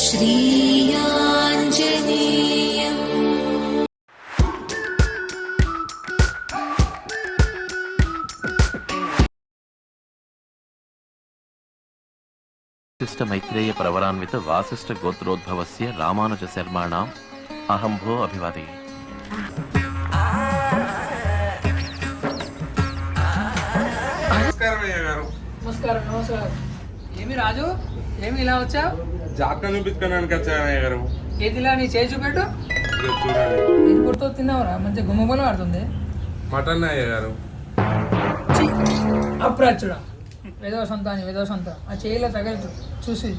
श्रीयाञ्जनेयम् वसिष्ठ मैत्रेय प्रवरान्वित वासिष्ठ गोत्रोद्भवस्य रामानुज शर्माणाम् अहं भो अभिवादये। నమస్కారం. ఏమి రాజు, ఏమి ఇలా వచ్చావు? జాతకం చూపించుకోవడానికి వచ్చానయ్య గారు. ఏదిలా నీ చేయి చూపెట్టు. చూడండి, ఏం గుర్తు తిన్నావురా? మంచిగా గుమ్మగుల ఆడుతుంది. మటన్ అయ్య గారు. అప్రాచుడా, ఏదో సొంత ఆ చేయిలో తగలదు చూసి.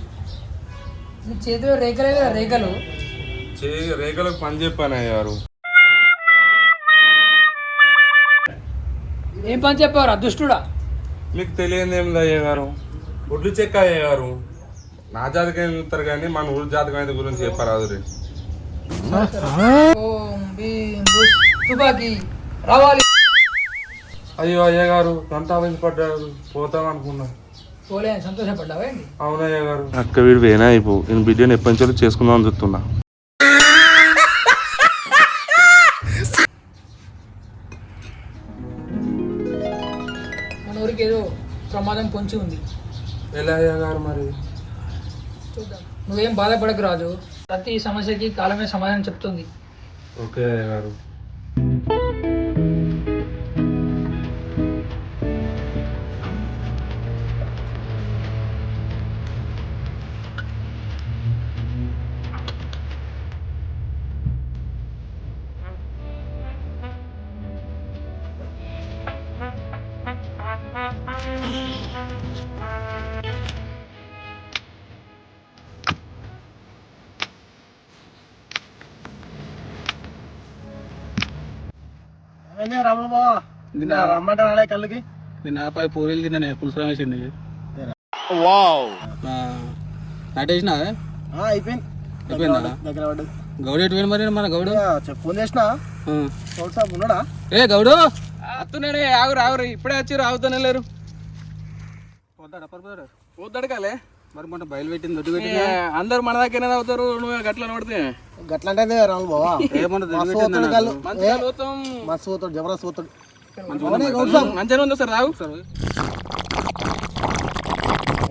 నీ చేతిలో రేఖలే కదా రేఖలు. రేఖలకు పని చెప్పాను అయ్య గారు. ఏం పని చెప్పావురా దుష్టుడా? మీకు తెలియదు ఏం అయ్య గారు. ఒడ్లు చెక్క అయ్య గారు. నా జాతకం చెప్తారు కానీ మన ఊరి జాతకం అయితే గురించి చెప్పరాదు రే. ఓం భీం బుష్ తుపాకీ రావాలి. అయ్యో అయ్య గారు, గంట పడ్డారు, పోతాం అనుకున్నా. పోలే అని సంతోషపడ్డావా? అవునయ్య గారు. అక్క వీడు వేనా అయిపో, నేను బిడ్డని ఎప్పటి నుంచో చేసుకుందాం అని చెప్తున్నా. మన ఊరికి ఏదో ప్రమాదం పొంచి ఉంది. ఎలా అయ్య గారు మరి? చూద్దాం. నువ్వేం బాధపడకు రాజు, ప్రతి సమస్యకి కాలమే సమాధానం చెప్తుంది. ఓకే అయ్య గారు. నిన్న రమ్మంటే కళ్ళకి నిన్న పై పూరీలు తిన్నా పులుసు వేసింది. నటేసిన అయిపోయిందా? గౌడు ఎటు పోయింది మరి? మన గౌడు ఫోన్ చేసిన ఉన్నాడా? ఏ గౌడు వస్తున్నాడే, ఆగురు ఆగురు, ఇప్పుడే వచ్చి రావుతానే లేరు. పోతాడు కాలే మరి మొన్న బయలు పెట్టింది దొడ్డు పెట్టి అందరు మన దగ్గర అవుతారు. నువ్వు గట్ల పడితే గట్ల అంటే మంచిగా ఉందా సార్? రావు సార్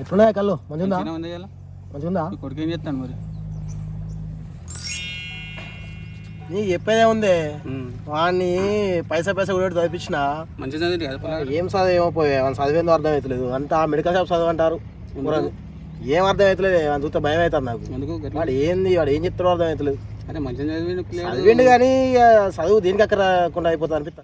ఎట్లున్నాయి కళ్ళు? మంచిగా మంచిగా కొడుకు ఏం చేస్తాను మరి? నీ చెప్పేదే ఉంది. వాడిని పైసా కూడా చదివించిన మంచిగా ఏం చదివేమో పోయే చదివేందో అర్థం అవుతలేదు. అంతా మెడికల్ షాప్ చదువు అంటారు, ఏం అర్థం అవుతలేదు. చూస్తే భయం అవుతుంది నాకు. వాడు ఏంది, వాడు ఏం చెప్తారో అర్థం అవుతలేదు. అరే మంచిగా చదివిండు కానీ చదువు దేనికి అక్కడ రాకుండా అయిపోతుంది అనిపిస్తా.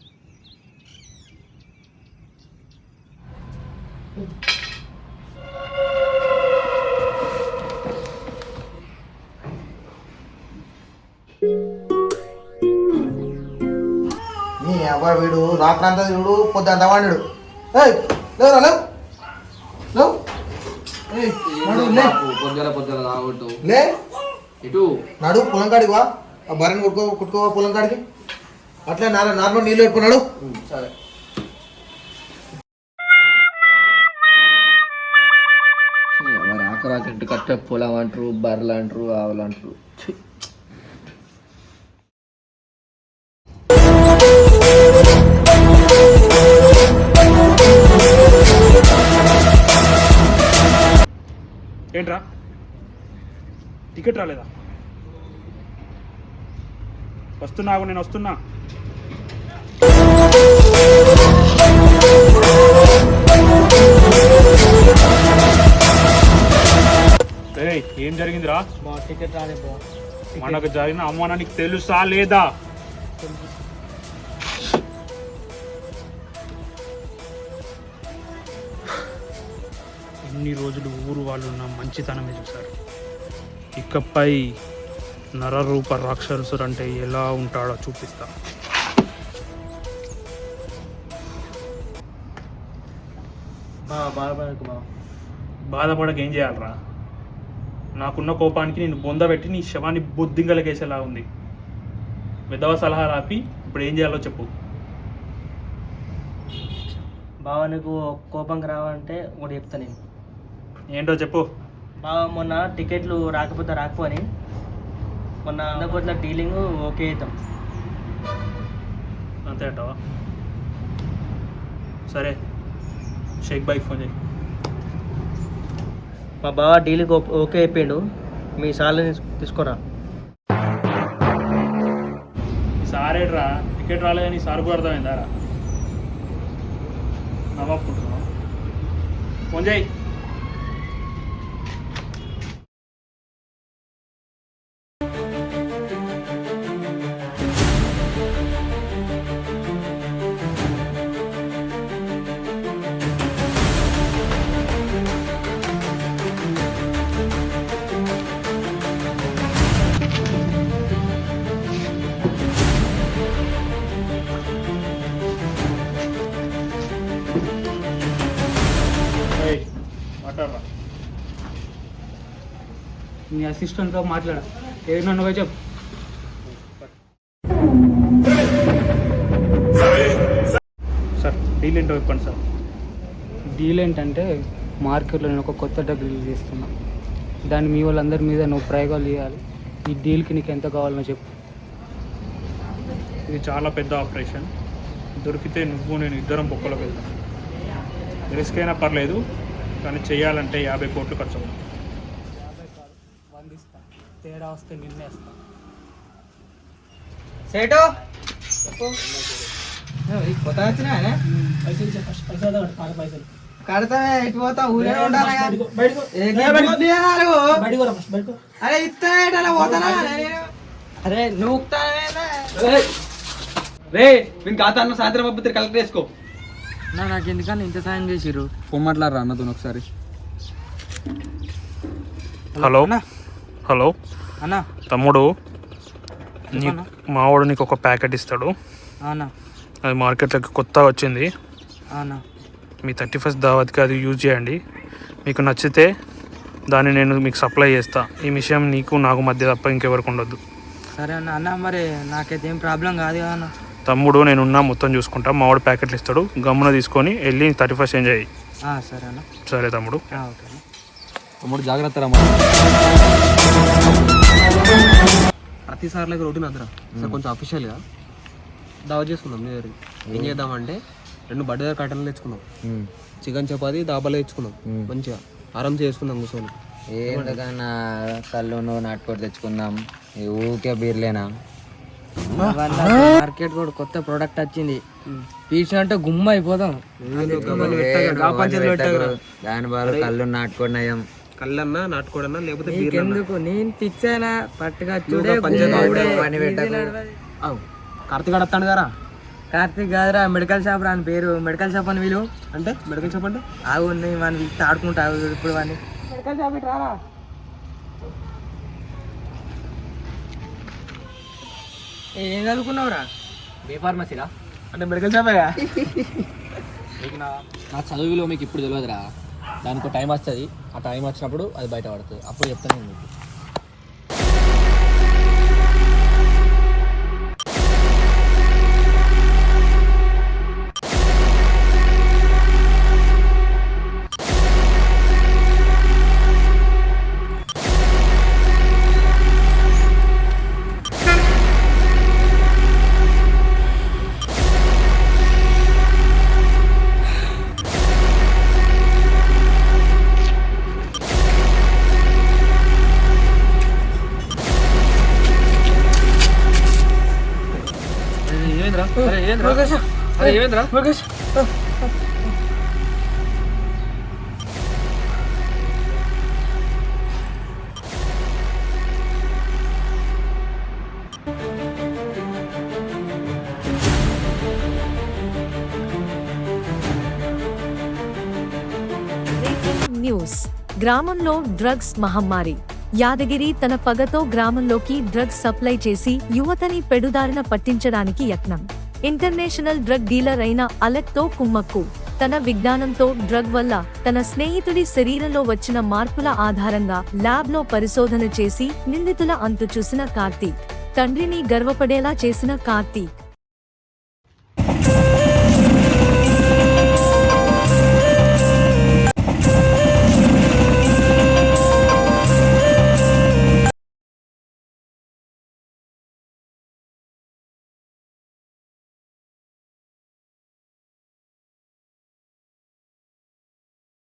నీ అబ్బాయి వీడు రాత్రంతా వీడు పొద్దుంతా వాడు నాడు పొలం కాడికి వా, ఆ బర్రెని కుట్టుకోవా పొలం కాడికి. అట్లా నార్మల్ నీళ్ళు పెట్టుకున్నాడు. సరే ఆకరాకెట్టు కట్ట పొలం అంటారు, బర్రెలు అంటారు, ఆవులు అంటారు. ఏంట్రా టికెట్ రాలేదా? వస్తున్నావు, నేను వస్తున్నా. ఏం జరిగిందిరా? టికెట్ రాలేదు. మనకు జరిగిన అవమానానికి తెలుసా లేదా? ఇన్ని రోజులు ఊరు వాళ్ళు నా మంచితనమే చూశారు. ఇకపై నరరూప రాక్షసుడు అంటే ఎలా ఉంటాడో చూపిస్తా. బాధపడక ఏం చేయాలరా? నాకున్న కోపానికి నేను బొందబెట్టి నీ శవాన్ని బొద్దింగలకేసేలా ఉంది. విధవ సలహా రాపి ఇప్పుడు ఏం చేయాలో చెప్పు. బావ నీకు కోపంకి రావాలంటే ఒకటి చెప్తా నేను. ఏంటో చెప్పు. బాగా మొన్న టికెట్లు రాకపోతే రాకపోని మొన్న 100 కోట్ల డీలింగ్ ఓకే అవుతాం. అంతే అంటావా? సరే, షేక్ బాయ్కి ఫోన్ చేయి. మా బావ డీలింగ్ ఓకే అయిపోయిండు, మీ సార్ని తీసుకోరా. సారేట్రా, టికెట్ రాలేదని సార్ కూడా అర్థమైందారా? నవ్వుకుంటున్నావు. ఫోన్ చేయి. మాట్లాడరా. నీ అసిస్టెంట్తో మాట్లాడా, ఏదైనా నువ్వే చెప్పు. సార్ డీల్ ఏంటో చెప్పండి సార్. డీల్ ఏంటంటే మార్కెట్లో నేను ఒక కొత్త డ్రగ్ రిలీజ్ చేస్తున్నా. దాన్ని మీ వాళ్ళందరి మీద నువ్వు ప్రయోగాలు చేయాలి. ఈ డీల్కి నీకు ఎంత కావాలో చెప్పు. ఇది చాలా పెద్ద ఆపరేషన్. దొరికితే నువ్వు నేను ఇద్దరం బొక్కలోకి వెళ్తాం. రిస్క్ అయినా పర్లేదు, కానీ చేయాలంటే 50 కోట్లు ఖర్చు అవుతుంది. 100 ఇస్తా, తేడా వస్తే నిన్నేస్తా. సేటు కొత్త వచ్చినా పైసలు కడతా ఎటు పోతా ఊరే ఉండాలి. అరే ఇస్తా పోతానా? అరే నువ్వు రే నేను ఖాతా సాయంత్రం పంపితే కలెక్ట్ చేసుకో. నాకు ఎందుకన్నా ఇంత సాయం చేసిర్రు? ఫోన్ మాట్లాడరా అన్నతో ఒకసారి. హలో హలో అన్నా తమ్ముడు, మావాడు నీకు ఒక ప్యాకెట్ ఇస్తాడు. అవునా? అది మార్కెట్లోకి కొత్తగా వచ్చింది. అవునా? మీ 31st దావత్కి అది యూజ్ చేయండి. మీకు నచ్చితే దాన్ని నేను మీకు సప్లై చేస్తా. ఈ విషయం నీకు నాకు మధ్య తప్ప ఇంకెవరికి ఉండొద్దు. సరే అన్న. అన్న మరి నాకైతే ఏం ప్రాబ్లం కాదు కదా అన్న? తమ్ముడు నేనున్నా మొత్తం చూసుకుంటా. మావాడు ప్యాకెట్లు ఇస్తాడు, గమ్మున తీసుకొని వెళ్ళి 31st ఎంజాయ్. సరే అన్న. సరే తమ్ముడు. ఓకే అన్న. తమ్ముడు జాగ్రత్త రా. ప్రతిసారి రొటీన్ వద్దురా సార్, కొంచెం అఫీషియల్గా దావా చేసుకుందాం. న్యూ ఇయర్ ఏం చేద్దామంటే 2 బర్త్డే కట్టెలు తెచ్చుకుందాం, చికెన్ చపాతి దాబాలో తెచ్చుకుందాం, మంచిగా ఆరామ్ చేసుకుందాం కూర్చొని. ఎందుకన్నా కళ్ళు నువ్వు నాటుకోటి తెచ్చుకుందాం, ఊకే బీర్లేనా? మార్కెట్ కూడా కొత్త ప్రోడక్ట్ వచ్చింది, పీచినట్టు గుమ్మ అయిపోతాం. దాని బాగా కళ్ళు నాటుకోటి నయం. కళ్ళన్నా నాటుకోడన్నా లేకపోతే ఎందుకు నేను పిచ్చానా పట్టుగా కార్తీక్ అడతాడు కదా. కార్తీక్ కాదురా, మెడికల్ షాప్ రా అని పేరు. మెడికల్ షాప్ అని వీలు అంటే మెడికల్ షాప్ అంటే ఆగు మన వీళ్ళు ఆడుకుంటా ఇప్పుడు వాడిని. మెడికల్ షాప్ ఇటు రారా. ఏం చదువుకున్నావురా? బే ఫార్మసీరా. అంటే మెడికల్ షాపేగా. నా చదువులో మీకు ఇప్పుడు తెలియదురా, దానికి టైం వస్తుంది. ఆ టైం వచ్చినప్పుడు అది బయట పడుతుంది, అప్పుడు చెప్తాను నేను మీకు. న్యూస్. గ్రామంలో డ్రగ్స్ మహమ్మారి. యాదగిరి తన పగతో గ్రామంలోకి డ్రగ్స్ సప్లై చేసి యువతని పెడుదారిన పట్టించడానికి యత్నం. ఇంటర్నేషనల్ డ్రగ్ డీలర్ అయిన అలెక్తో కుమ్మక్కు. తన విజ్ఞానంతో డ్రగ్ వల్ల తన స్నేహితుడి శరీరంలో వచ్చిన మార్పుల ఆధారంగా ల్యాబ్లో పరిశోధన చేసి నిందితుల అంతు చూసిన కార్తీక్. తండ్రిని గర్వపడేలా చేసిన కార్తీక్